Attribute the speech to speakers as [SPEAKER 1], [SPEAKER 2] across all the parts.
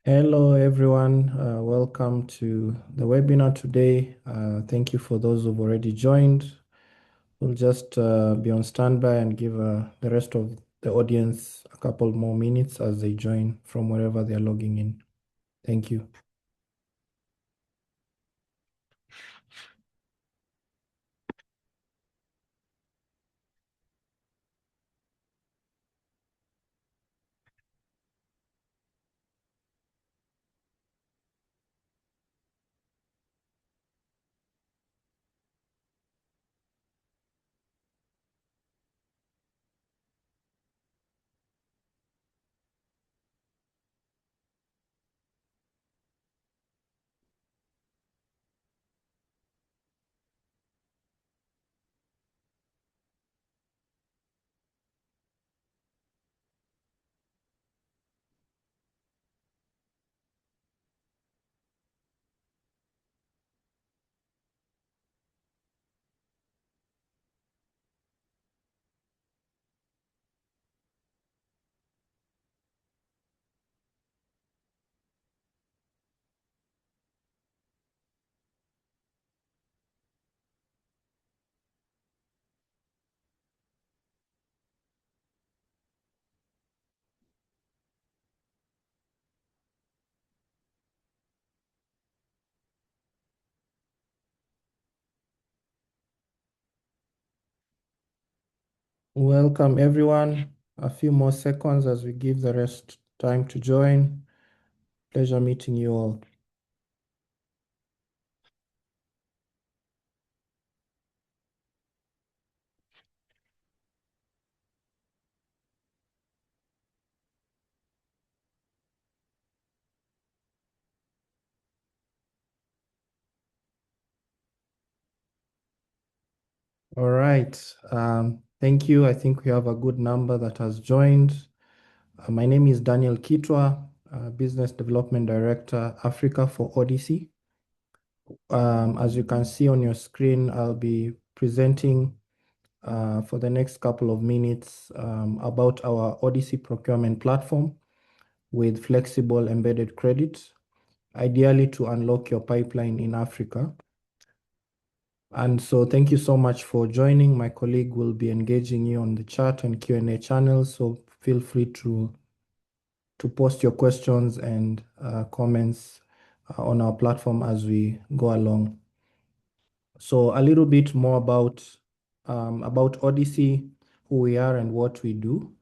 [SPEAKER 1] Hello, everyone. Welcome to the webinar today. Thank you for those who've already joined. We'll just be on standby and give the rest of the audience a couple more minutes as they join from wherever they're logging in. Thank you. Welcome, everyone. A few more seconds as we give the rest time to join. Pleasure meeting you all. All right. Thank you. I think we have a good number that has joined. My name is Daniel Kitwa, Business Development Director, Africa for Odyssey. As you can see on your screen, I'll be presenting for the next couple of minutes about our Odyssey procurement platform with flexible embedded credit, ideally to unlock your pipeline in Africa. And so thank you so much for joining. My colleague will be engaging you on the chat and Q&A channel, so feel free to post your questions and comments on our platform as we go along. So a little bit more about Odyssey, who we are and what we do.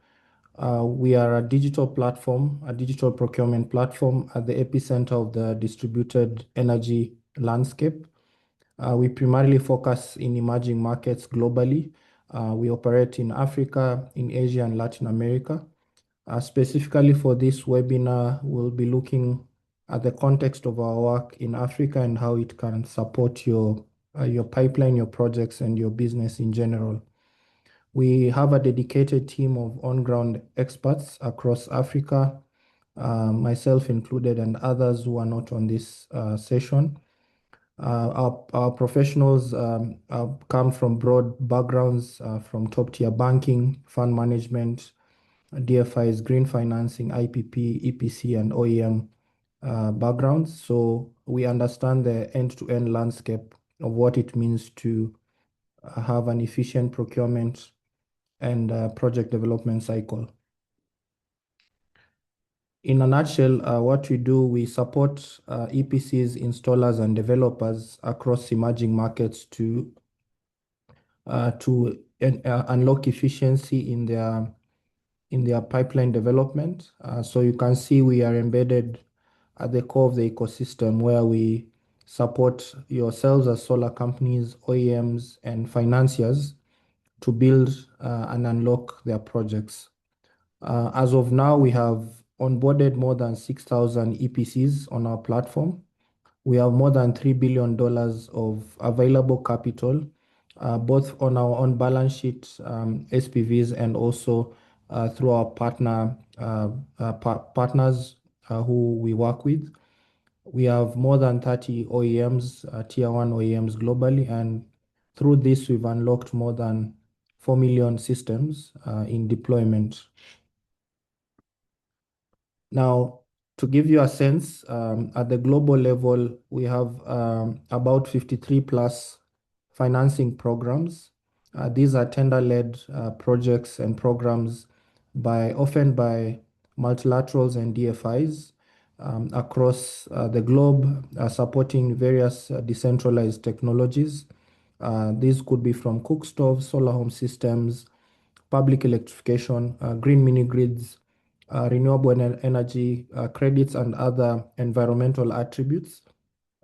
[SPEAKER 1] We are a digital platform, a digital procurement platform at the epicenter of the distributed energy landscape. We primarily focus in emerging markets globally. We operate in Africa, in Asia, and Latin America. Specifically for this webinar, we'll be looking at the context of our work in Africa and how it can support your pipeline, your projects, and your business in general. We have a dedicated team of on-ground experts across Africa, myself included, and others who are not on this session. Our professionals come from broad backgrounds, from top-tier banking, fund management, DFIs, green financing, IPP, EPC, and OEM backgrounds. So we understand the end-to-end landscape of what it means to have an efficient procurement and project development cycle. In a nutshell, what we do, we support EPCs, installers, and developers across emerging markets to unlock efficiency in their pipeline development. So you can see we are embedded at the core of the ecosystem where we support yourselves as solar companies, OEMs, and financiers to build and unlock their projects. As of now, we have onboarded more than 6,000 EPCs on our platform. We have more than $3 billion of available capital, both on our own balance sheet SPVs and also through our partners who we work with. We have more than 30 OEMs, tier one OEMs globally, and through this, we've unlocked more than 4 million systems in deployment. Now, To give you a sense, at the global level, we have about 53 plus financing programs. These are tender-led projects and programs often by multilaterals and DFIs across the globe, supporting various decentralized technologies. These could be from cookstoves, solar home systems, public electrification, green mini grids, renewable energy credits, and other environmental attributes,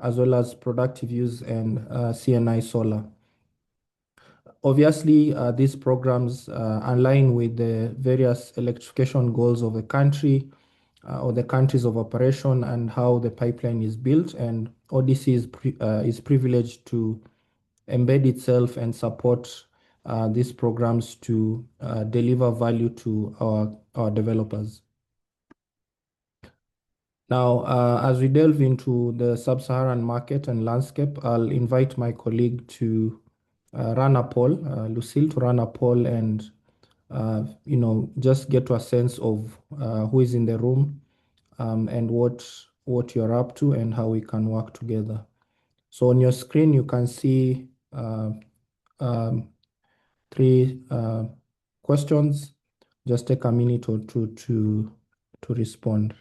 [SPEAKER 1] as well as productive use and CNI solar. Obviously, these programs align with the various electrification goals of the country or the countries of operation and how the pipeline is built. And Odyssey is privileged to embed itself and support these programs to deliver value to our developers. Now, as we delve into the sub-Saharan market and landscape, I'll invite my colleague to run a poll, Lucille, to run a poll and just get to a sense of who is in the room and what you're up to and how we can work together. So on your screen, you can see um, three questions. Just take a minute or two to respond.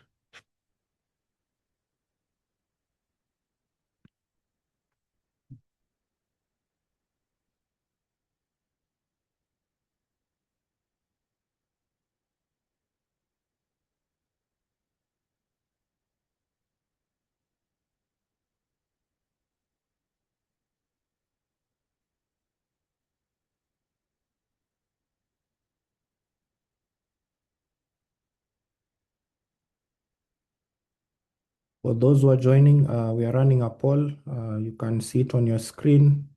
[SPEAKER 1] For those who are joining, we are running a poll. You can see it on your screen.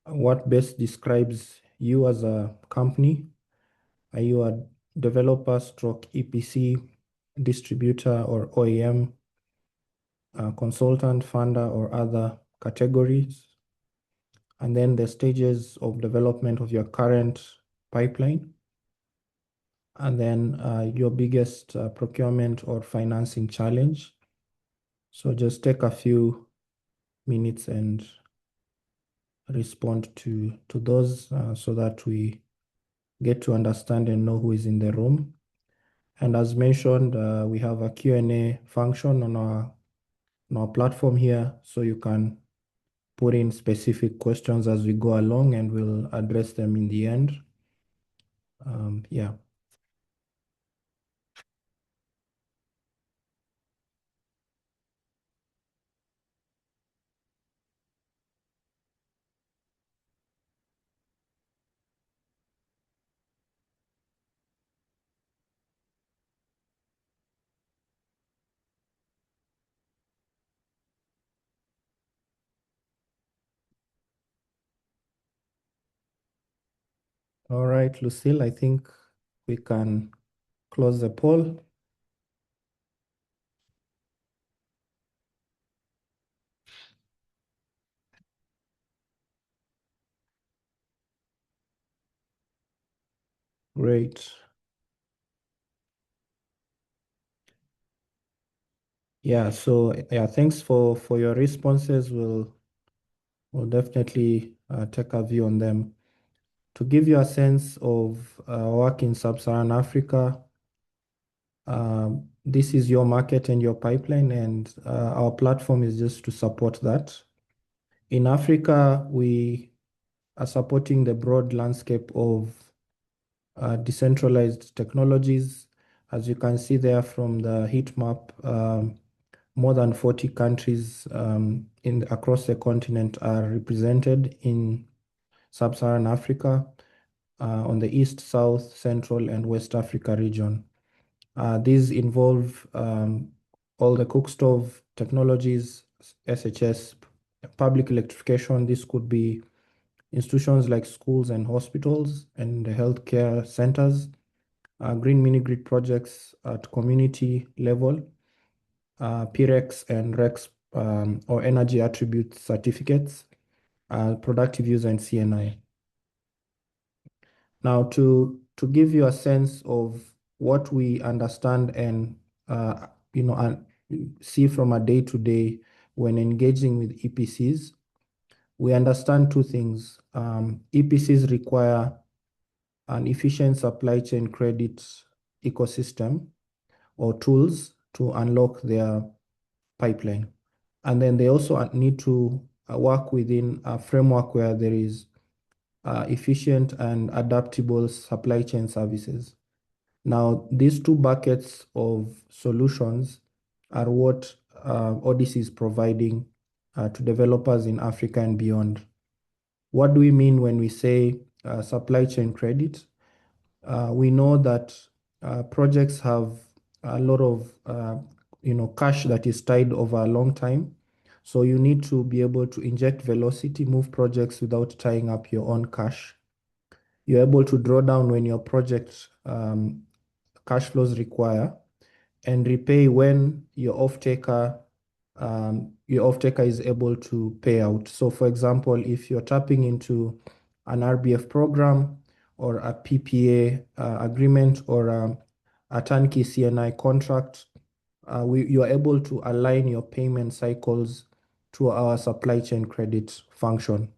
[SPEAKER 1] What best describes you as a company? Are you a developer stroke EPC, distributor or OEM, consultant, funder, or other categories? And then the stages of development of your current pipeline. And then your biggest procurement or financing challenge. So just take a few minutes and respond to those so that we get to understand and know who is in the room. And as mentioned, we have a Q&A function on our platform here, so you can put in specific questions as we go along and we'll address them in the end. Yeah. All right, Lucille, I think we can close the poll. Great. Yeah, so yeah, thanks for your responses. We'll definitely take a view on them. To give you a sense of work in Sub-Saharan Africa, this is your market and your pipeline, and our platform is just to support that. In Africa, we are supporting the broad landscape of decentralized technologies. As you can see there from the heat map, more than 40 countries across the continent are represented in Sub-Saharan Africa on the East, South, Central, and West Africa region. These involve all the cookstove technologies, SHS, public electrification. This could be institutions like schools and hospitals and healthcare centers, green mini grid projects at community level, PREX and REX or energy attribute certificates, productive use and CNI. Now, to give you a sense of what we understand and see from a day-to-day when engaging with EPCs, we understand two things. EPCs require an efficient supply chain credit ecosystem or tools to unlock their pipeline. And then they also need to work within a framework where there is efficient and adaptable supply chain services. Now, these two buckets of solutions are what Odyssey is providing to developers in Africa and beyond. What do we mean when we say supply chain credit? We know that projects have a lot of cash that is tied over a long time. So you need to be able to inject velocity, move projects without tying up your own cash. You're able to draw down when your project cash flows require, and repay when your off-taker is able to pay out. So for example, if you're tapping into an RBF program or a PPA agreement or a turnkey CNI contract, you are able to align your payment cycles to our supply chain credit function.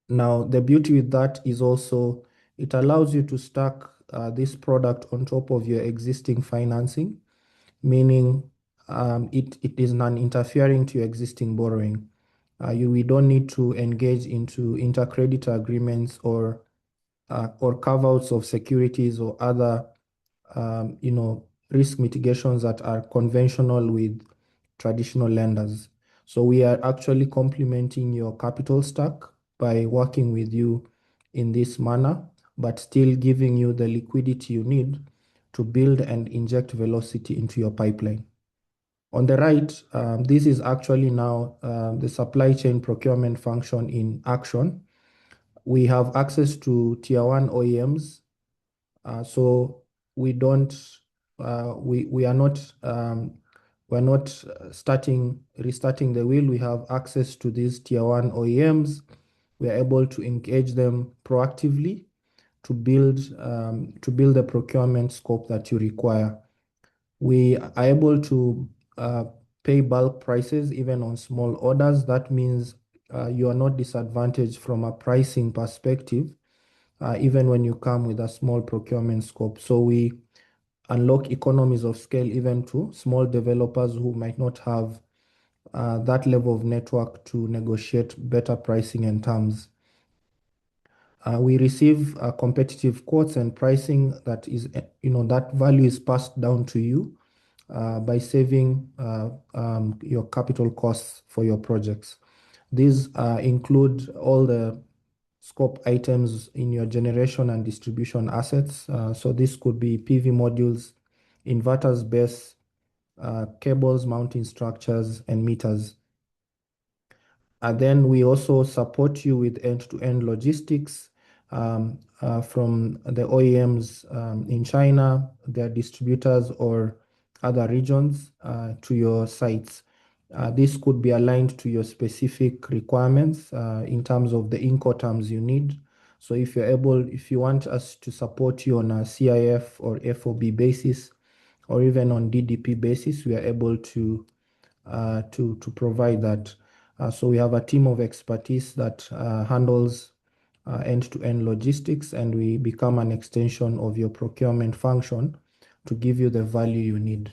[SPEAKER 1] Now, the beauty with that is also it allows you to stack this product on top of your existing financing, meaning it is non-interfering to your existing borrowing. We don't need to engage into intercreditor agreements or carve-outs of securities or other risk mitigations that are conventional with traditional lenders. So we are actually complementing your capital stack by working with you in this manner, but still giving you the liquidity you need to build and inject velocity into your pipeline. On the right, this is actually now the supply chain procurement function in action. We have access to tier one OEMs, so we don't, we are not, we're not restarting the wheel. We have access to these tier one OEMs. We are able to engage them proactively to build the procurement scope that you require. We are able to pay bulk prices even on small orders. That means you are not disadvantaged from a pricing perspective, even when you come with a small procurement scope. So we unlock economies of scale even to small developers who might not have that level of network to negotiate better pricing and terms. We receive competitive quotes and pricing that is, that value is passed down to you by saving your capital costs for your projects. These include all the scope items in your generation and distribution assets. So this could be PV modules, inverters, BESS, cables, mounting structures, and meters. And then we also support you with end-to-end logistics from the OEMs in China, their distributors, or other regions to your sites. This could be aligned to your specific requirements in terms of the Incoterms you need. So if you want us to support you on a CIF or FOB basis, or even on DDP basis, we are able to provide that. So we have a team of expertise that handles end-to-end logistics, and we become an extension of your procurement function to give you the value you need.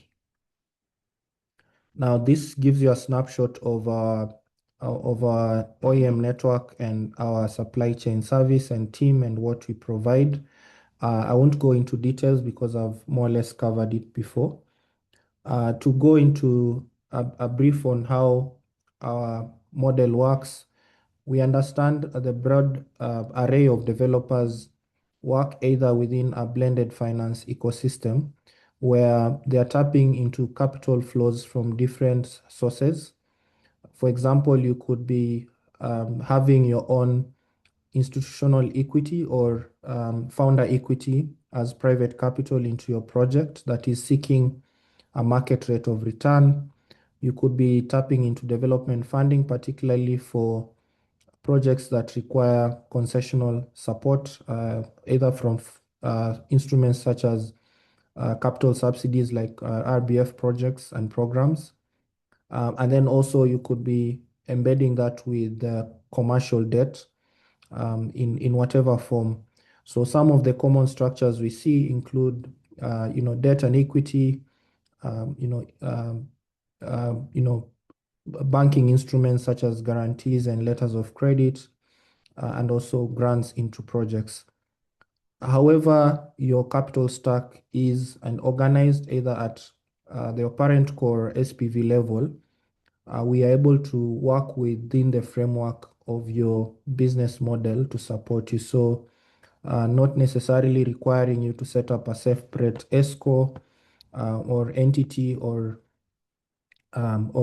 [SPEAKER 1] Now, this gives you a snapshot of our OEM network and our supply chain service and team and what we provide. I won't go into details because I've more or less covered it before. To go into a brief on how our model works, we understand the broad array of developers work either within a blended finance ecosystem where they are tapping into capital flows from different sources. For example, you could be having your own institutional equity or founder equity as private capital into your project that is seeking a market rate of return. You could be tapping into development funding, particularly for projects that require concessional support, either from instruments such as capital subsidies like RBF projects and programs. And then also you could be embedding that with commercial debt in whatever form. So some of the common structures we see include, debt and equity, um, you know, um, um, you know, banking instruments such as guarantees and letters of credit, and also grants into projects. However, your capital stack is and organized either at the parent core SPV level, we are able to work within the framework of your business model to support you. So, not necessarily requiring you to set up a separate ESCO or entity or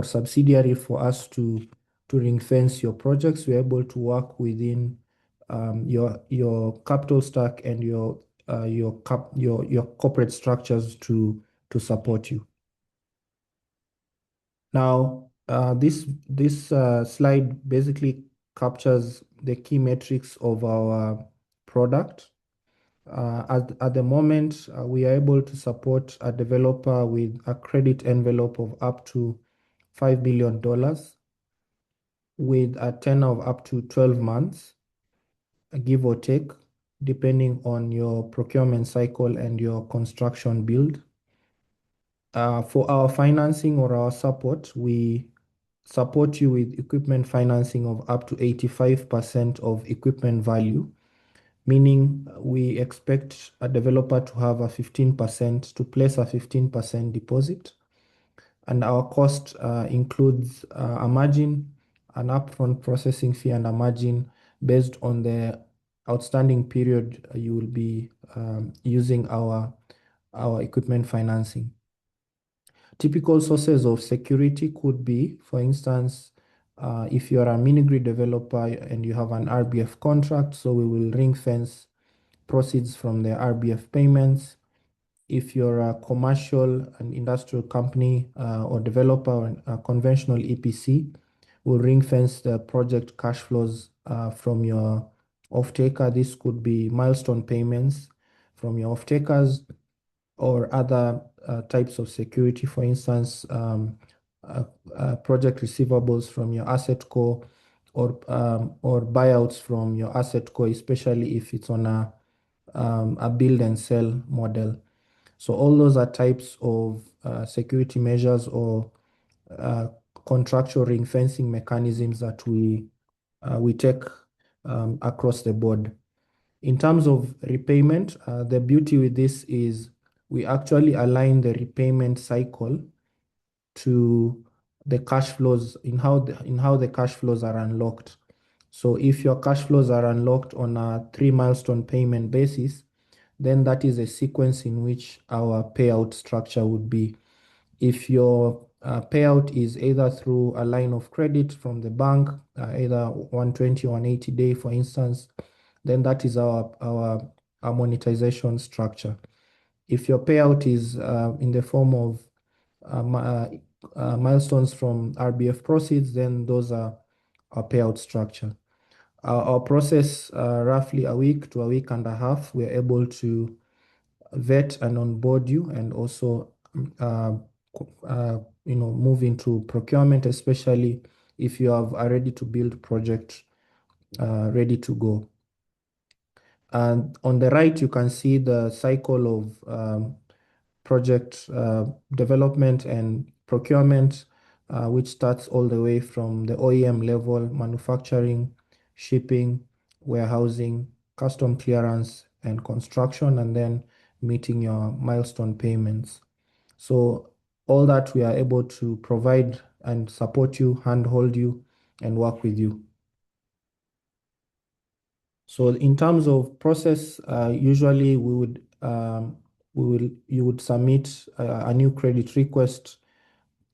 [SPEAKER 1] subsidiary for us to ring fence your projects. We're able to work within your capital stack and your corporate structures to support you. Now, this slide basically captures the key metrics of our product. At the moment, we are able to support a developer with a credit envelope of up to $5 billion with a tenure of up to 12 months, give or take, depending on your procurement cycle and your construction build. For our financing or our support, we support you with equipment financing of up to 85% of equipment value, meaning we expect a developer to have a 15% to place a 15% deposit. And our cost includes a margin, an upfront processing fee, and a margin based on the outstanding period you will be using our equipment financing. Typical sources of security could be, for instance, if you are a mini grid developer and you have an RBF contract, so we will ring fence proceeds from the RBF payments. If you're a commercial and industrial company or developer or a conventional EPC, we'll ring fence the project cash flows from your off-taker. This could be milestone payments from your off-takers or other types of security, for instance, project receivables from your asset co or buyouts from your asset co, especially if it's on a build and sell model. So all those are types of security measures or contractual ring fencing mechanisms that we take across the board. In terms of repayment, the beauty with this is we actually align the repayment cycle to the cash flows in how the cash flows are unlocked. So if your cash flows are unlocked on a 3 milestone payment basis, then that is a sequence in which our payout structure would be. If your payout is either through a line of credit from the bank, either 120 or 180 day, for instance, then that is our monetization structure. If your payout is in the form of milestones from RBF proceeds, then those are our payout structure. Our process, roughly a week to a week and a half, we're able to vet and onboard you and also move into procurement, especially if you have a ready to build project ready to go. And on the right, you can see the cycle of project development and procurement, which starts all the way from the OEM level, manufacturing, shipping, warehousing, custom clearance, and construction, and then meeting your milestone payments. So all that we are able to provide and support you, handhold you, and work with you. So in terms of process, usually you would submit a new credit request.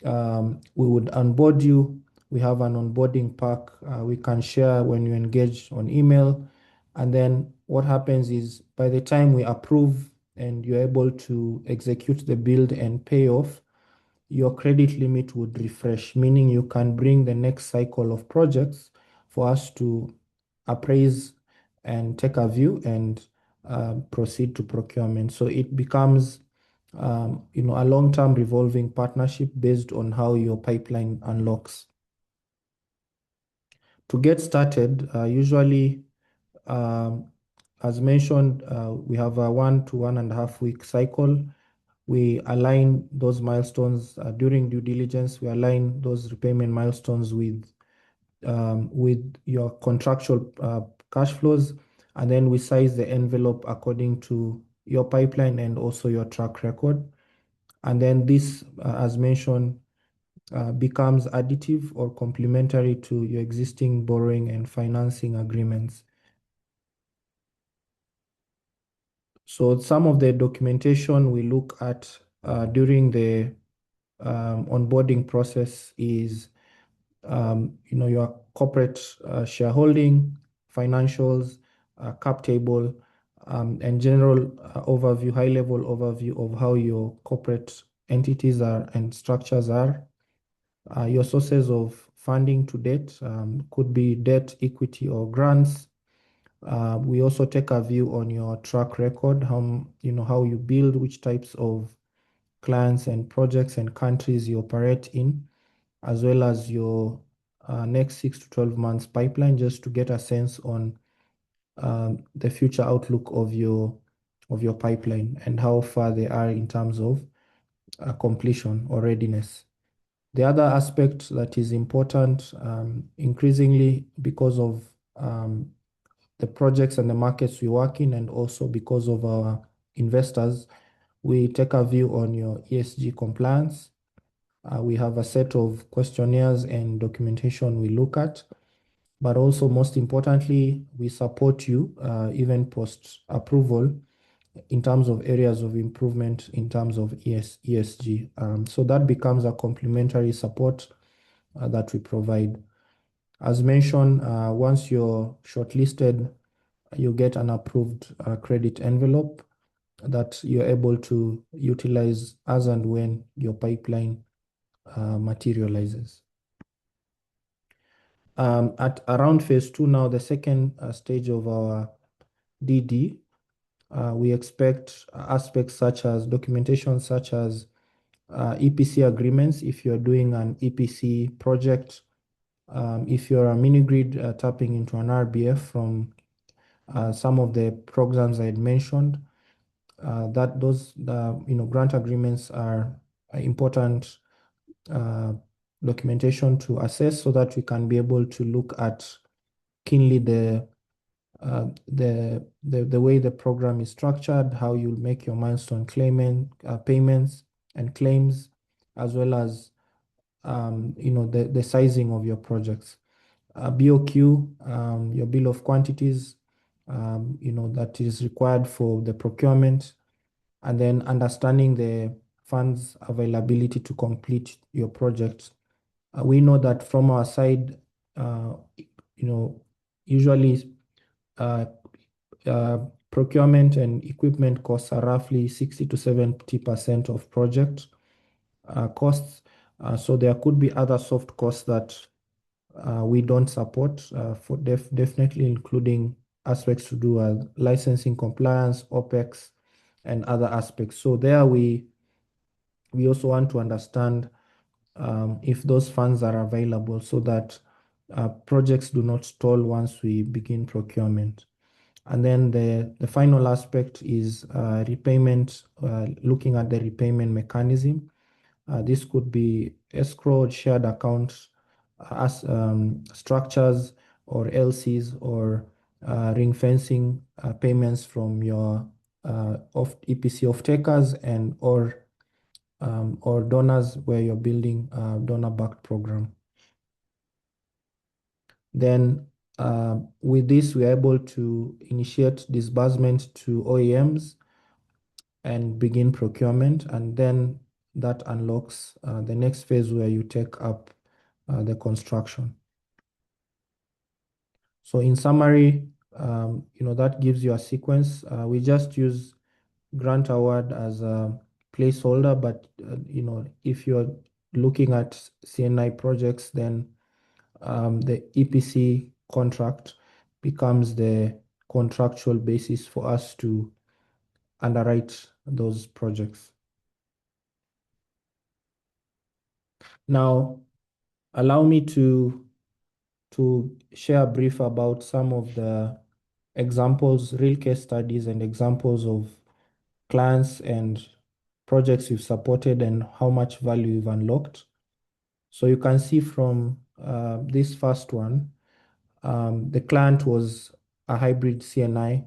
[SPEAKER 1] We would onboard you. We have an onboarding pack we can share when you engage on email. And then what happens is by the time we approve and you're able to execute the build and pay off, your credit limit would refresh, meaning you can bring the next cycle of projects for us to appraise and take a view and proceed to procurement. So it becomes a long-term revolving partnership based on how your pipeline unlocks. To get started, usually, um, as mentioned, we have a 1 to 1.5 week cycle. We align those milestones during due diligence. We align those repayment milestones with your contractual cash flows, and then we size the envelope according to your pipeline and also your track record. And then this, as mentioned, becomes additive or complementary to your existing borrowing and financing agreements. So some of the documentation we look at during the onboarding process is your corporate shareholding, financials, cap table, and general overview, high-level overview of how your corporate entities are and structures are. Your sources of funding to date could be debt, equity, or grants. We also take a view on your track record, how you build, which types of clients and projects and countries you operate in, as well as your next 6 to 12 months pipeline, just to get a sense on the future outlook of your pipeline and how far they are in terms of completion or readiness. The other aspect that is important, increasingly because of the projects and the markets we work in, and also because of our investors, we take a view on your ESG compliance. We have a set of questionnaires and documentation we look at, but also most importantly, we support you even post-approval in terms of areas of improvement in terms of ESG. So that becomes a complementary support that we provide. As mentioned, once you're shortlisted, you get an approved credit envelope that you're able to utilize as and when your pipeline materializes. At around phase 2 now, the second stage of our DD, we expect aspects such as documentation, such as EPC agreements if you're doing an EPC project, if you're a mini grid tapping into an RBF from some of the programs I had mentioned, that those grant agreements are important documentation to assess so that we can be able to look at keenly the way the program is structured, how you make your milestone payments and claims, as well as the sizing of your projects. BOQ, your bill of quantities, that is required for the procurement, and then understanding the funds availability to complete your project. We know that from our side, usually procurement and equipment costs are roughly 60 to 70% of project costs. So there could be other soft costs that we don't support, for definitely including aspects to do with licensing compliance, OPEX, and other aspects. So there we also want to understand if those funds are available so that projects do not stall once we begin procurement. And then the final aspect is repayment, looking at the repayment mechanism. This could be escrow, shared accounts, as structures, or LCs, or ring fencing payments from your EPC off-takers and or donors where you're building a donor-backed program. Then with this, we're able to initiate disbursement to OEMs and begin procurement, and then that unlocks the next phase where you take up the construction. So in summary, that gives you a sequence. We just use grant award as a placeholder, but if you're looking at CNI projects, then the EPC contract becomes the contractual basis for us to underwrite those projects. Now, allow me to share a brief about some of the examples, real case studies, and examples of clients and projects we've supported and how much value we've unlocked. So you can see from this first one, the client was a hybrid CNI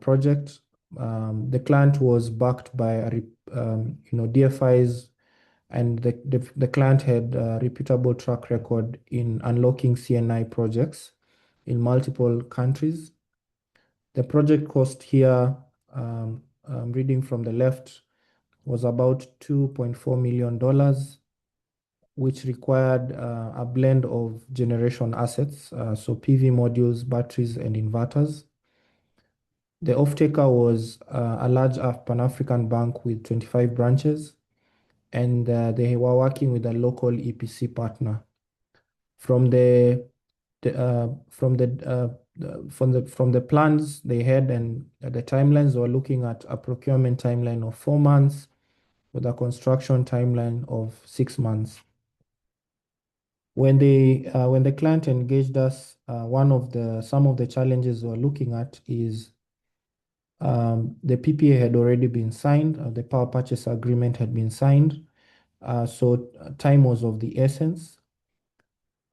[SPEAKER 1] project. The client was backed by DFIs, and the client had a reputable track record in unlocking CNI projects in multiple countries. The project cost here, reading from the left, was about $2.4 million, which required a blend of generation assets, so PV modules, batteries, and inverters. The off-taker was a large Pan-African bank with 25 branches, and they were working with a local EPC partner. From the from the plans they had and the timelines, they were looking at a procurement timeline of 4 months with a construction timeline of 6 months. When the client engaged us, some of the challenges we're looking at is the PPA had already been signed, the power purchase agreement had been signed, so time was of the essence.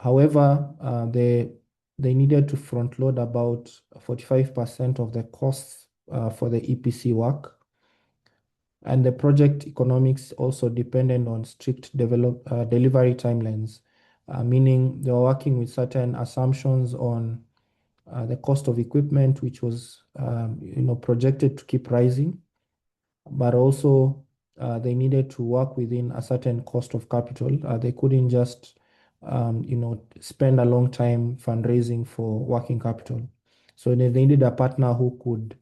[SPEAKER 1] However, they needed to front load about 45% of the costs for the EPC work. And the project economics also depended on strict delivery timelines, meaning they were working with certain assumptions on the cost of equipment, which was projected to keep rising, but also they needed to work within a certain cost of capital. They couldn't just spend a long time fundraising for working capital. So they needed a partner who could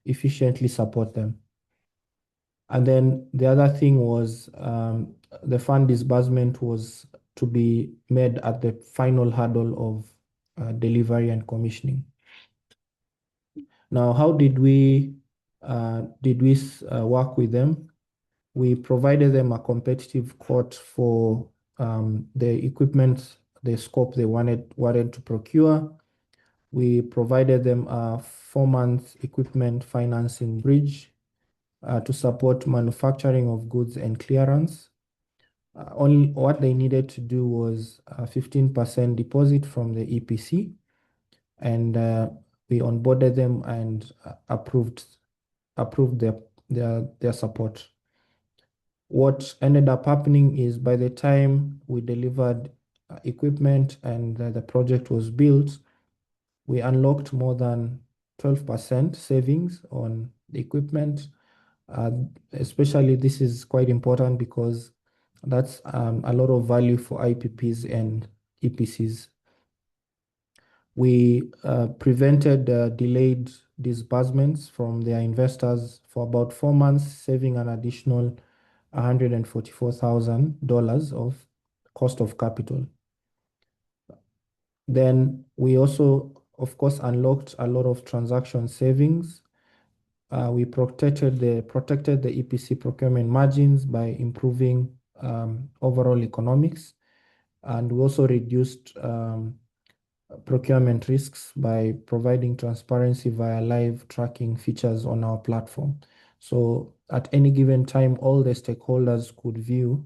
[SPEAKER 1] efficiently support them. And then the other thing was the fund disbursement was to be made at the final hurdle of delivery and commissioning. Now, how did we work with them? We provided them a competitive quote for the equipment, the scope they wanted to procure. We provided them a 4-month equipment financing bridge to support manufacturing of goods and clearance. Only what they needed to do was a 15% deposit from the EPC, and we onboarded them and approved their support. What ended up happening is by the time we delivered equipment and the project was built, we unlocked more than 12% savings on the equipment. Especially this is quite important because that's a lot of value for IPPs and EPCs. We prevented delayed disbursements from their investors for about 4 months, saving an additional $144,000 of cost of capital. Then we also, of course, unlocked a lot of transaction savings. We protected the EPC procurement margins by improving overall economics, and we also reduced procurement risks by providing transparency via live tracking features on our platform. So at any given time, all the stakeholders could view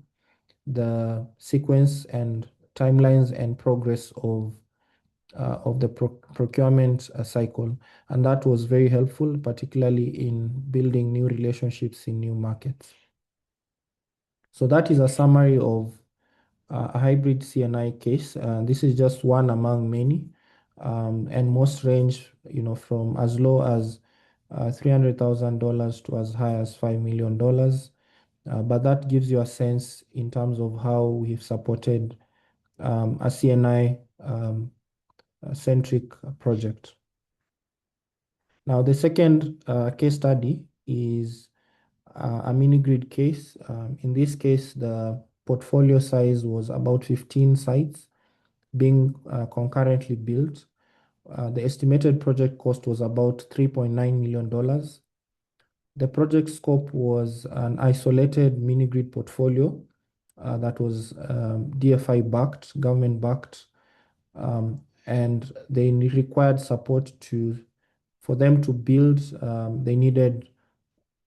[SPEAKER 1] the sequence and timelines and progress of the procurement cycle. And that was very helpful, particularly in building new relationships in new markets. So that is a summary of a hybrid CNI case. This is just one among many, and most range, from as low as $300,000 to as high as $5 million. But that gives you a sense in terms of how we've supported a CNI centric project. Now, the second case study is a mini grid case. In this case, the portfolio size was about 15 sites being concurrently built. The estimated project cost was about $3.9 million. The project scope was an isolated mini grid portfolio that was DFI backed, government backed, and they required support for them to build. They needed,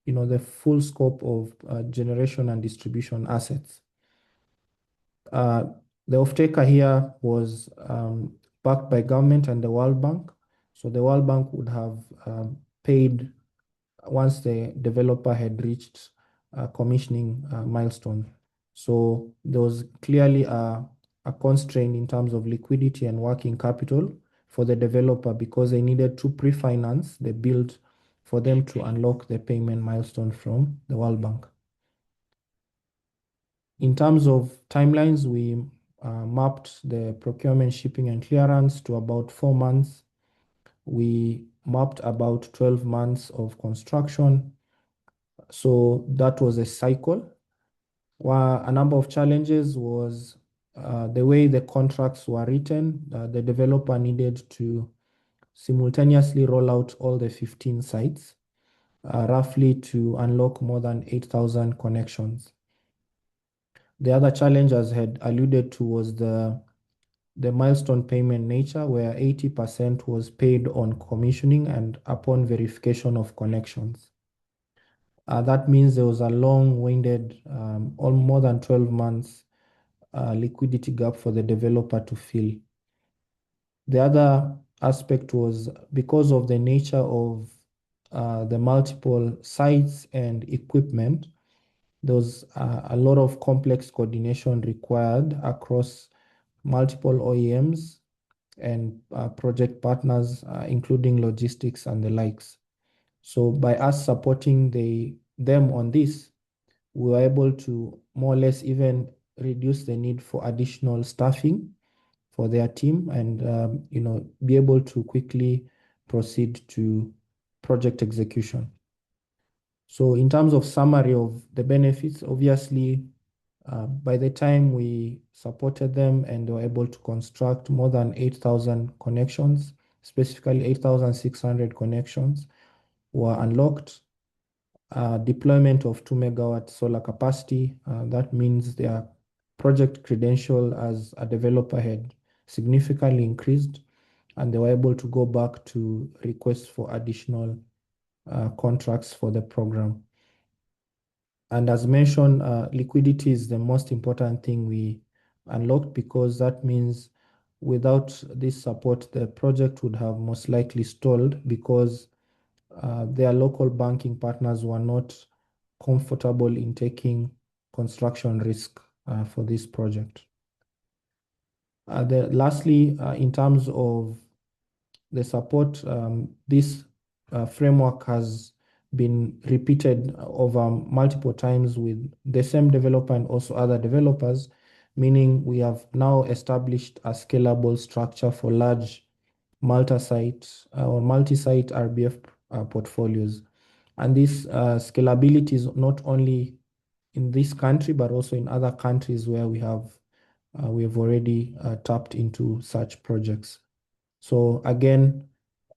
[SPEAKER 1] the full scope of generation and distribution assets. Uh, the off-taker here was backed by government and the World Bank. So the World Bank would have paid once the developer had reached commissioning milestone. So there was clearly a constraint in terms of liquidity and working capital for the developer because they needed to pre-finance the build for them to unlock the payment milestone from the World Bank. In terms of timelines, we mapped the procurement, shipping, and clearance to about 4 months. We mapped about 12 months of construction. So that was a cycle. Well, a number of challenges was the way the contracts were written. The developer needed to simultaneously roll out all the 15 sites, roughly to unlock more than 8,000 connections. The other challenge, as had alluded to, was the milestone payment nature, where 80% was paid on commissioning and upon verification of connections. That means there was a long-winded, more than 12 months liquidity gap for the developer to fill. The other aspect was because of the nature of the multiple sites and equipment, there was a lot of complex coordination required across multiple OEMs and project partners, including logistics and the likes. So by us supporting them on this, we were able to more or less even reduce the need for additional staffing for their team and be able to quickly proceed to project execution. So in terms of summary of the benefits, obviously, by the time we supported them and they were able to construct more than 8,000 connections, specifically 8,600 connections were unlocked. Deployment of 2 megawatt solar capacity. That means their project credential as a developer had significantly increased, and they were able to go back to request for additional contracts for the program. And as mentioned, liquidity is the most important thing we unlocked because that means without this support, the project would have most likely stalled because their local banking partners were not comfortable in taking construction risk for this project. Lastly, in terms of the support, this framework has been repeated over multiple times with the same developer and also other developers, meaning we have now established a scalable structure for large multi-site RBF portfolios. And this scalability is not only in this country, but also in other countries where we have already tapped into such projects. So again,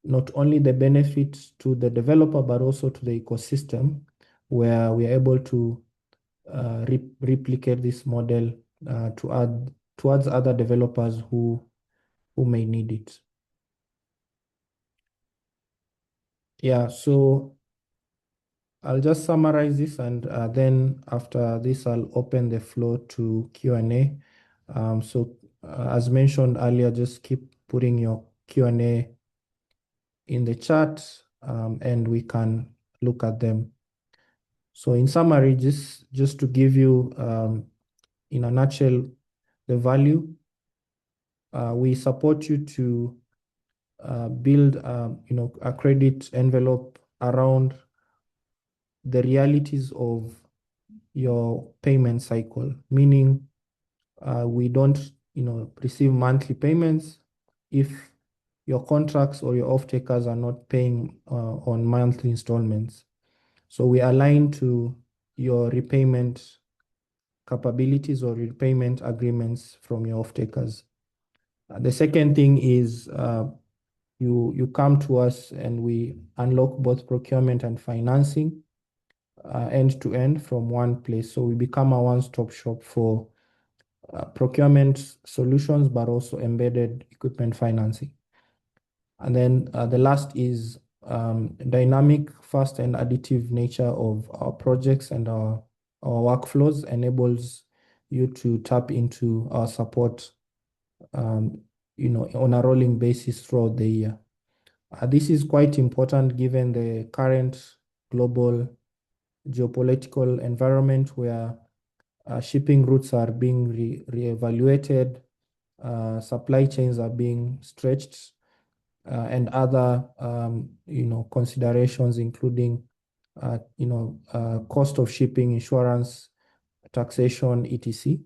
[SPEAKER 1] not only the benefits to the developer, but also to the ecosystem, where we are able to replicate this model to add towards other developers who may need it. Yeah, so I'll just summarize this and then after this, I'll open the floor to Q&A. As mentioned earlier, just keep putting your Q&A in the chat and we can look at them. So in summary, just to give you in a nutshell the value, we support you to build a credit envelope around the realities of your payment cycle, meaning we don't receive monthly payments if your contracts or your off-takers are not paying on monthly installments. So we align to your repayment capabilities or repayment agreements from your off-takers. The second thing is you come to us and we unlock both procurement and financing end to end from one place. So we become a one-stop shop for procurement solutions, but also embedded equipment financing. And then the last is dynamic, fast, and additive nature of our projects and our workflows enables you to tap into our support, um, on a rolling basis throughout the year. This is quite important given the current global geopolitical environment where shipping routes are being reevaluated, supply chains are being stretched, and other considerations, including cost of shipping, insurance, taxation, etc.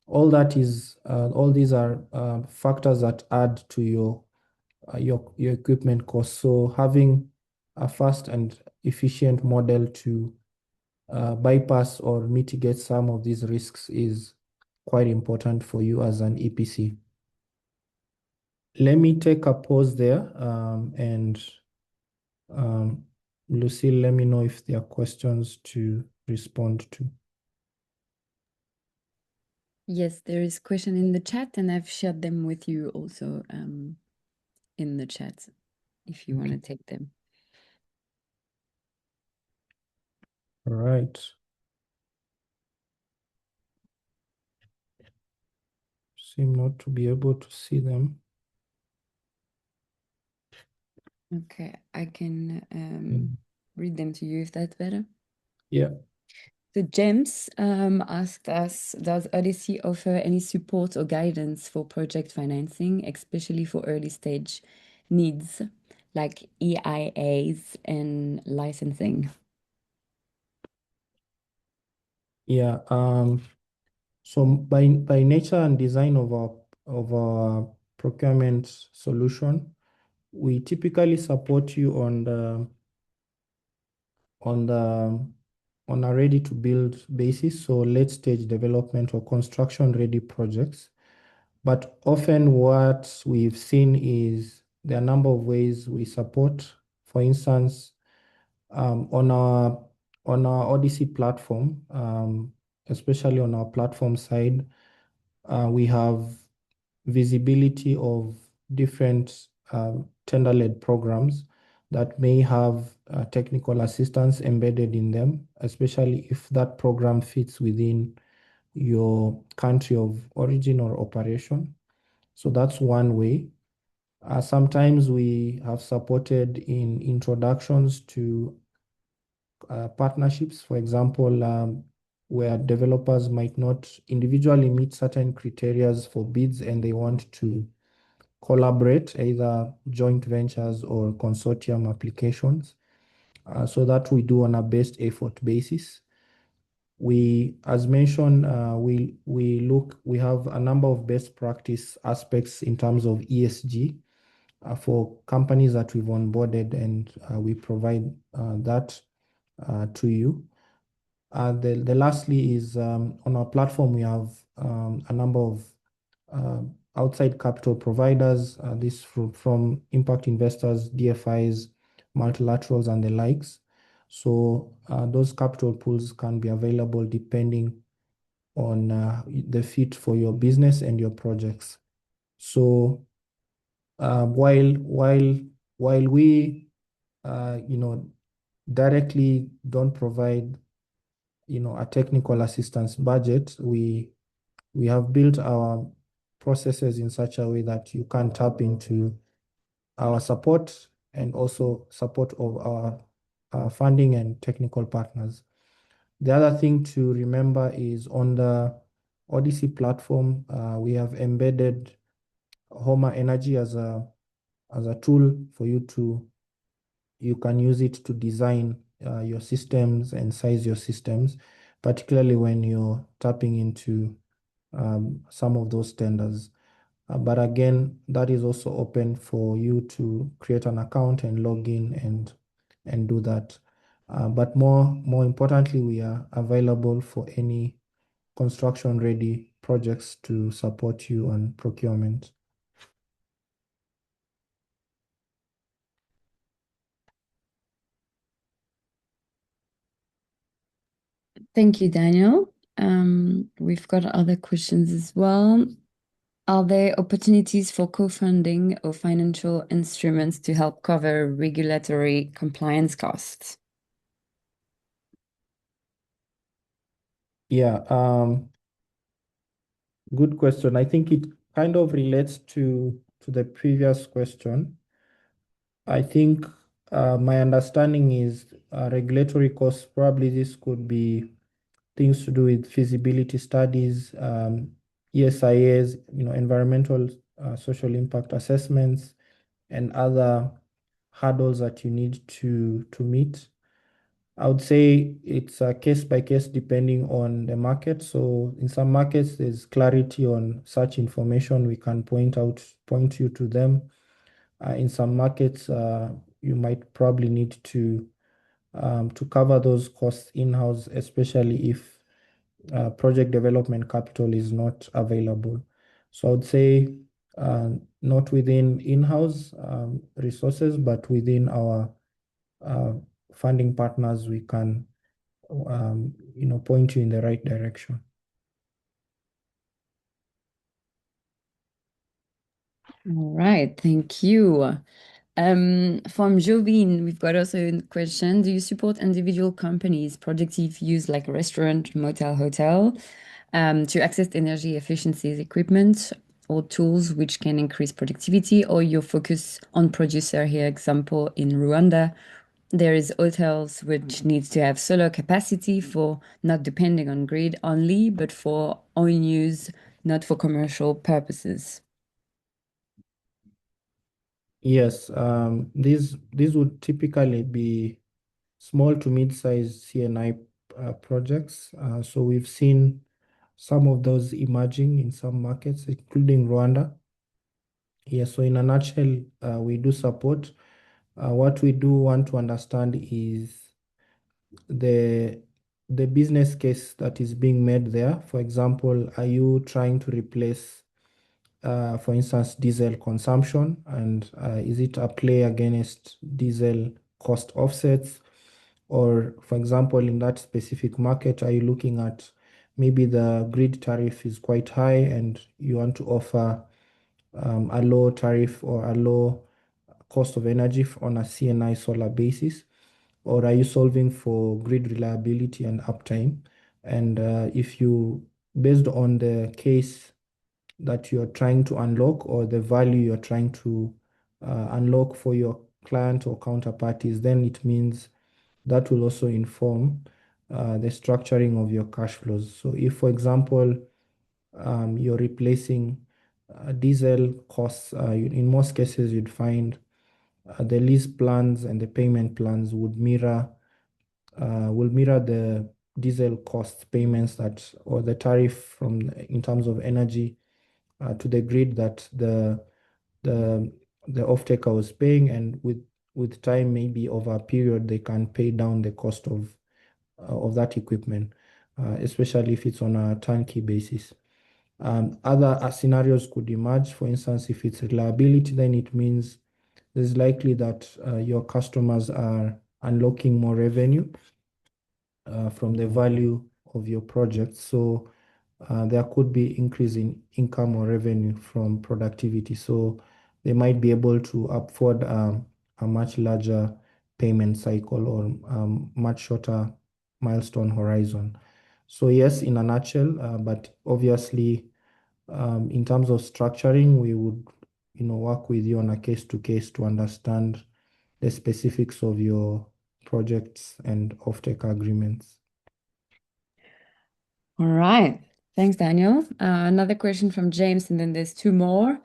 [SPEAKER 1] All these are factors that add to your equipment costs. So having a fast and efficient model to bypass or mitigate some of these risks is quite important for you as an EPC. Let me take a pause there, and Lucille, let me know if there are questions to respond to.
[SPEAKER 2] Yes, there is question in the chat, and I've shared them with you also in the chat if you want to take them.
[SPEAKER 1] All right. Seem not to be able to see them.
[SPEAKER 2] Okay, I can read them to you if that's better.
[SPEAKER 1] Yeah.
[SPEAKER 2] So James asked us, does Odyssey offer any support or guidance for project financing, especially for early stage needs like EIAs and licensing?
[SPEAKER 1] Yeah. So by nature and design of our procurement solution, we typically support you on the on a ready to build basis, so late stage development or construction ready projects. But often what we've seen is there are a number of ways we support. For instance, on our Odyssey platform, especially on our platform side, we have visibility of different tender-led programs that may have technical assistance embedded in them, especially if that program fits within your country of origin or operation. So that's one way. Sometimes we have supported in introductions to partnerships, for example, where developers might not individually meet certain criteria for bids and they want to collaborate, either joint ventures or consortium applications. So that we do on a best effort basis. We, as mentioned, we have a number of best practice aspects in terms of ESG for companies that we've onboarded, and we provide that to you. The lastly is on our platform, we have a number of outside capital providers, this from impact investors, DFIs, multilaterals, and the likes. So those capital pools can be available depending on the fit for your business and your projects. So while we directly don't provide a technical assistance budget, we have built our processes in such a way that you can tap into our support and also support of our funding and technical partners. The other thing to remember is on the Odyssey platform, we have embedded Homa Energy as a tool for you can use it to design your systems and size your systems, particularly when you're tapping into some of those tenders. But again, that is also open for you to create an account and log in and do that. But more importantly, we are available for any construction ready projects to support you on procurement.
[SPEAKER 2] Thank you, Daniel. We've got other questions as well. Are there opportunities for co-funding or financial instruments to help cover regulatory compliance costs?
[SPEAKER 1] Yeah, good question. I think it kind of relates to the previous question. I think my understanding is regulatory costs, probably this could be things to do with feasibility studies, ESIAs, environmental social impact assessments, and other hurdles that you need to meet. I would say it's a case by case depending on the market. So in some markets, there's clarity on such information. We can point you to them. In some markets, you might probably need to cover those costs in-house, especially if project development capital is not available. So I would say not within in-house resources, but within our uh, funding partners, we can point you in the right direction.
[SPEAKER 2] All right, thank you. From Jovine, we've got also a question. Do you support individual companies, projective use like restaurant, motel, hotel, to access energy efficiencies equipment or tools which can increase productivity, or your focus on producer here? Example, in Rwanda, there is hotels which needs to have solar capacity for not depending on grid only, but for own use, not for commercial purposes.
[SPEAKER 1] Yes, these would typically be small to mid-sized CNI projects. So we've seen some of those emerging in some markets, including Rwanda. Yes, so in a nutshell, we do support. What we do want to understand is the the business case that is being made there. For example, are you trying to replace, for instance, diesel consumption, and is it a play against diesel cost offsets? Or, for example, in that specific market, are you looking at maybe the grid tariff is quite high and you want to offer a low tariff or a low cost of energy on a CNI solar basis? Or are you solving for grid reliability and uptime? And if you, based on the case that you're trying to unlock or the value you're trying to unlock for your client or counterparties, then it means that will also inform the structuring of your cash flows. So if, for example, you're replacing diesel costs, in most cases, you'd find the lease plans and the payment plans will mirror the diesel cost payments that, or the tariff in terms of energy to the grid that the the off-taker was paying, and with time, maybe over a period, they can pay down the cost of that equipment, especially if it's on a turnkey basis. Other scenarios could emerge. For instance, if it's reliability, then it means there's likely that your customers are unlocking more revenue from the value of your project. So there could be increase in income or revenue from productivity. So they might be able to afford a much larger payment cycle or much shorter milestone horizon. So yes, in a nutshell, but obviously in terms of structuring, we would work with you on a case to case to understand the specifics of your projects and offtake agreements.
[SPEAKER 2] All right. Thanks, Daniel. Another question from James, and then there's two more.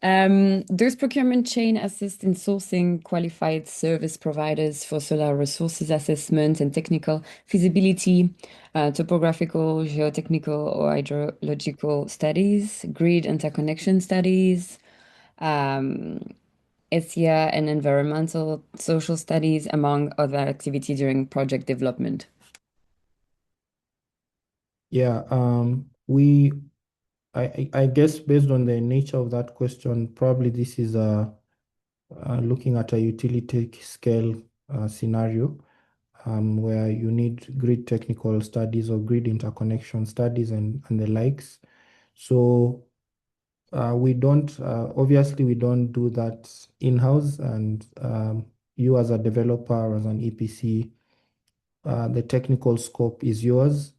[SPEAKER 2] Does procurement chain assist in sourcing qualified service providers for solar resources assessment and technical feasibility, topographical, geotechnical, or hydrological studies, grid interconnection studies, um, SEA and environmental social studies, among other activities during project development?
[SPEAKER 1] Yeah, I guess based on the nature of that question, probably this is looking at a utility scale scenario. where you need grid technical studies or grid interconnection studies and the likes. So we don't, obviously, we don't do that in-house. And you as a developer, as an EPC, the technical scope is yours,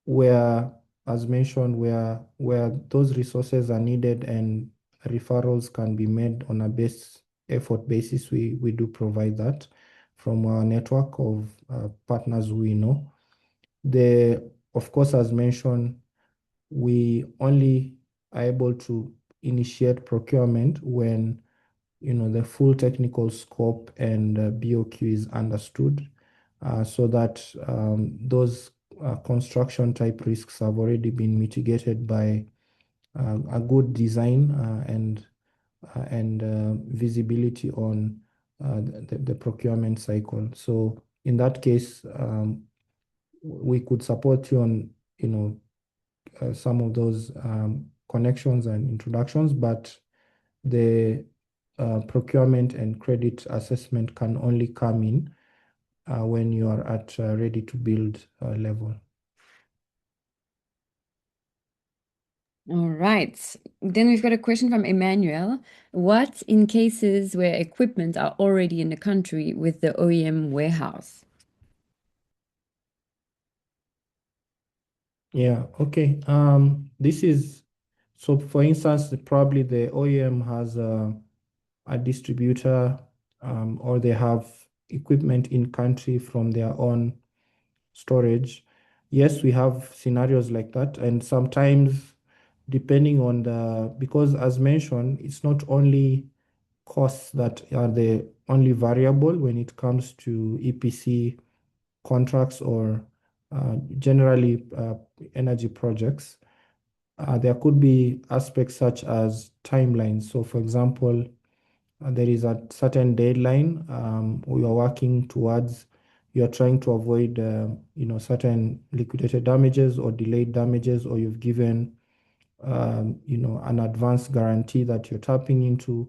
[SPEAKER 1] where, as mentioned, where those resources are needed and referrals can be made on a best effort basis, we do provide that from our network of partners we know. Of course, as mentioned, we only are able to initiate procurement when the full technical scope and BOQ is understood, so that those construction type risks have already been mitigated by a good design and visibility on the procurement cycle. So in that case, we could support you on some of those connections and introductions, but the procurement and credit assessment can only come in when you are at ready to build level.
[SPEAKER 2] All right. Then we've got a question from Emmanuel. What in cases where equipment are already in the country with the OEM warehouse?
[SPEAKER 1] Yeah, okay. This is, so for instance, probably the OEM has a distributor, or they have equipment in country from their own storage. Yes, we have scenarios like that. And sometimes, depending on because as mentioned, it's not only costs that are the only variable when it comes to EPC contracts or generally energy projects. There could be aspects such as timelines. So, for example, there is a certain deadline we are working towards. You are trying to avoid, certain liquidated damages or delayed damages, or you've given, an advance guarantee that you're tapping into,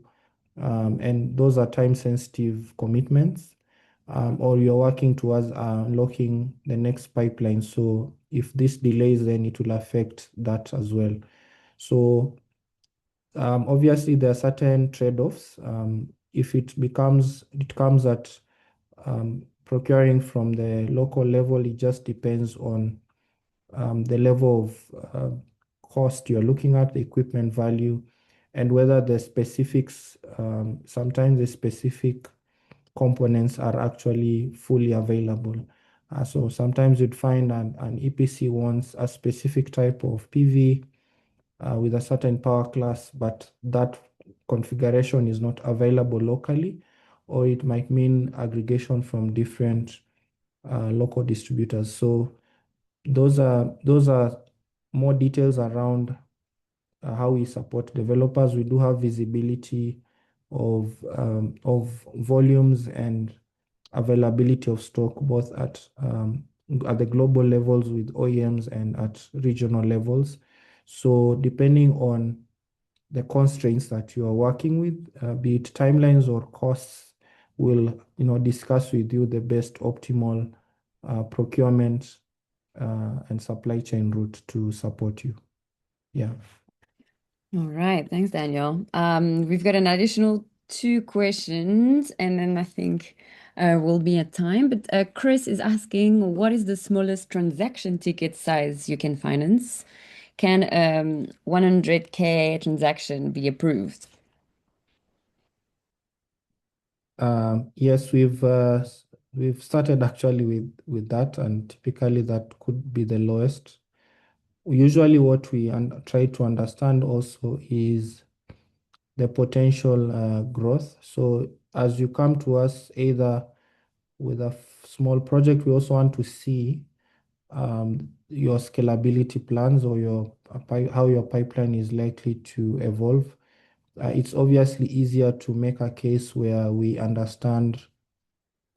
[SPEAKER 1] and those are time-sensitive commitments. Or you're working towards unlocking the next pipeline. So if this delays, then it will affect that as well. So obviously, there are certain trade-offs. If it comes at procuring from the local level, it just depends on the level of cost you're looking at, the equipment value, and whether the specifics, sometimes the specific components are actually fully available. So sometimes you'd find an EPC wants a specific type of PV with a certain power class, but that configuration is not available locally, or it might mean aggregation from different local distributors. So those are more details around how we support developers. We do have visibility of volumes and availability of stock, both at the global levels with OEMs and at regional levels. So depending on the constraints that you are working with, be it timelines or costs, we'll discuss with you the best optimal procurement and supply chain route to support you. Yeah.
[SPEAKER 2] All right. Thanks, Daniel. We've got an additional two questions, and then I think we'll be at time. But Chris is asking, what is the smallest transaction ticket size you can finance? Can 100K transaction be approved?
[SPEAKER 1] Yes, we've started actually with that, and typically that could be the lowest. Usually, what we try to understand also is the potential growth. So, as you come to us either with a small project, we also want to see your scalability plans or how your pipeline is likely to evolve. It's obviously easier to make a case where we understand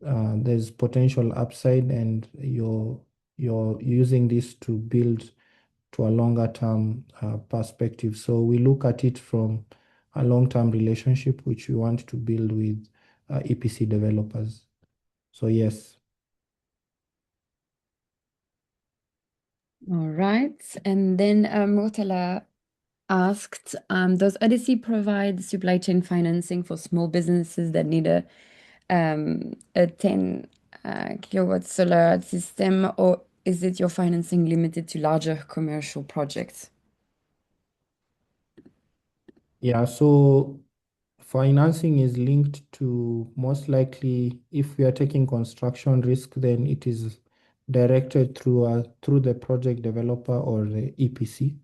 [SPEAKER 1] there's potential upside and you're using this to build to a longer term perspective. So we look at it from a long-term relationship which we want to build with EPC developers. So yes.
[SPEAKER 2] All right. And then Murtala asked, does Odyssey provide supply chain financing for small businesses that need a 10 kilowatt solar system, or is it your financing limited to larger commercial projects?
[SPEAKER 1] Yeah, so financing is linked to most likely if we are taking construction risk, then it is directed through the project developer or the EPC.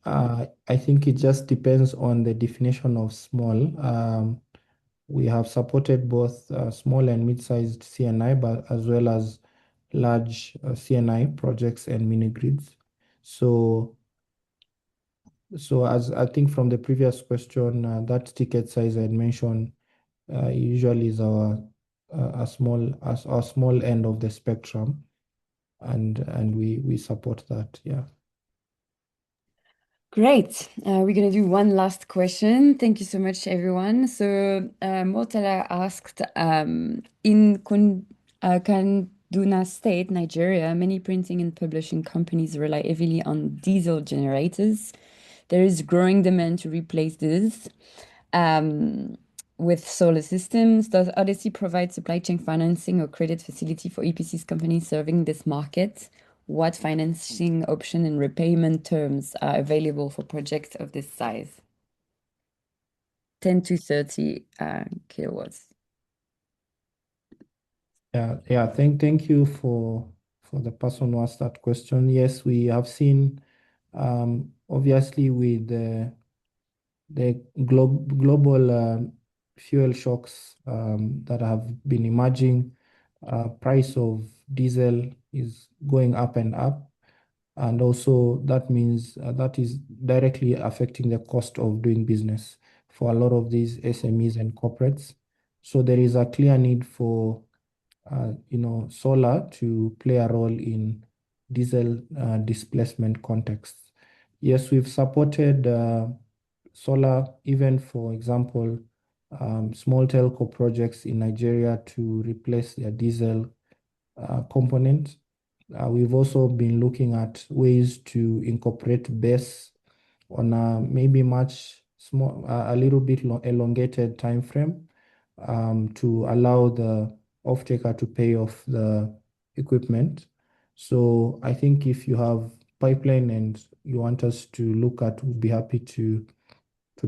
[SPEAKER 1] I think it just depends on the definition of small. We have supported both small and mid-sized CNI, but as well as large CNI projects and mini grids. So as I think from the previous question, that ticket size I had mentioned usually is our small end of the spectrum, and we support that. Yeah.
[SPEAKER 2] Great. We're going to do one last question. Thank you so much, everyone. So, Murtala asked, in Kaduna State, Nigeria, many printing and publishing companies rely heavily on diesel generators. There is growing demand to replace this um, with solar systems. Does Odyssey provide supply chain financing or credit facility for EPCs companies serving this market? What financing option and repayment terms are available for projects of this size? 10 to 30 kilowatts.
[SPEAKER 1] Yeah. Thank you for the person who asked that question. Yes, we have seen obviously with the global fuel shocks that have been emerging, price of diesel is going up and up. And also that means that is directly affecting the cost of doing business for a lot of these SMEs and corporates. So there is a clear need for solar to play a role in diesel displacement contexts. Yes, we've supported solar, even for example, small telco projects in Nigeria to replace their diesel component. We've also been looking at ways to incorporate BESS on a maybe much small, a little bit elongated time frame to allow the off-taker to pay off the equipment. So I think if you have pipeline and you want us to look at, we'll be happy to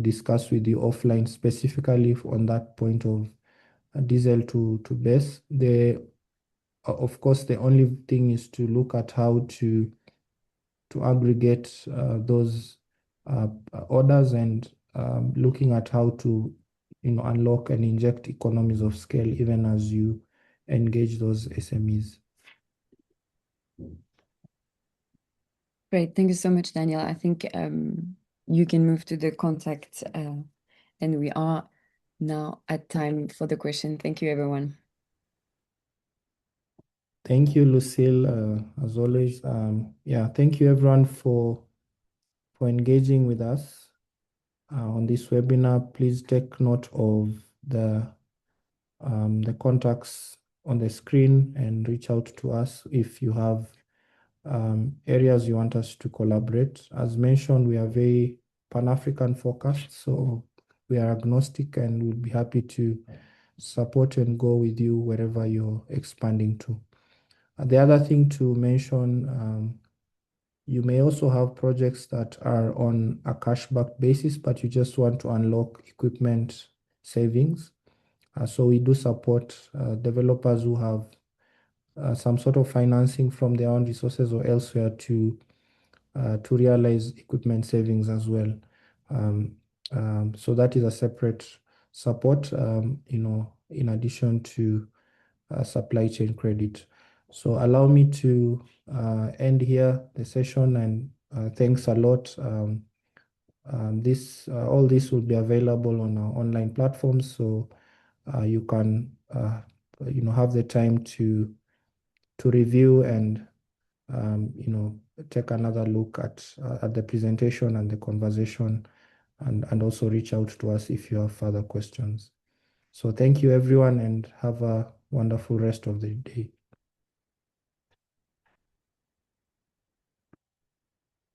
[SPEAKER 1] discuss with you offline specifically on that point of diesel to BESS. Of course, the only thing is to look at how to aggregate those orders and looking at how to unlock and inject economies of scale even as you engage those SMEs.
[SPEAKER 2] Great. Thank you so much, Daniel. I think you can move to the contact, and we are now at time for the question. Thank you, everyone.
[SPEAKER 1] Thank you, Lucille, as always. Yeah, thank you everyone for engaging with us on this webinar. Please take note of the contacts on the screen and reach out to us if you have areas you want us to collaborate. As mentioned, we are very Pan-African focused, so we are agnostic and we'll be happy to support and go with you wherever you're expanding to. The other thing to mention, you may also have projects that are on a cashback basis, but you just want to unlock equipment savings. So we do support developers who have some sort of financing from their own resources or elsewhere to realize equipment savings as well. So that is a separate support, in addition to supply chain credit. So allow me to end here the session, and thanks a lot. All this will be available on our online platforms, so you can have the time to review and take another look at the presentation and the conversation, and also reach out to us if you have further questions. So thank you everyone, and have a wonderful rest of the day.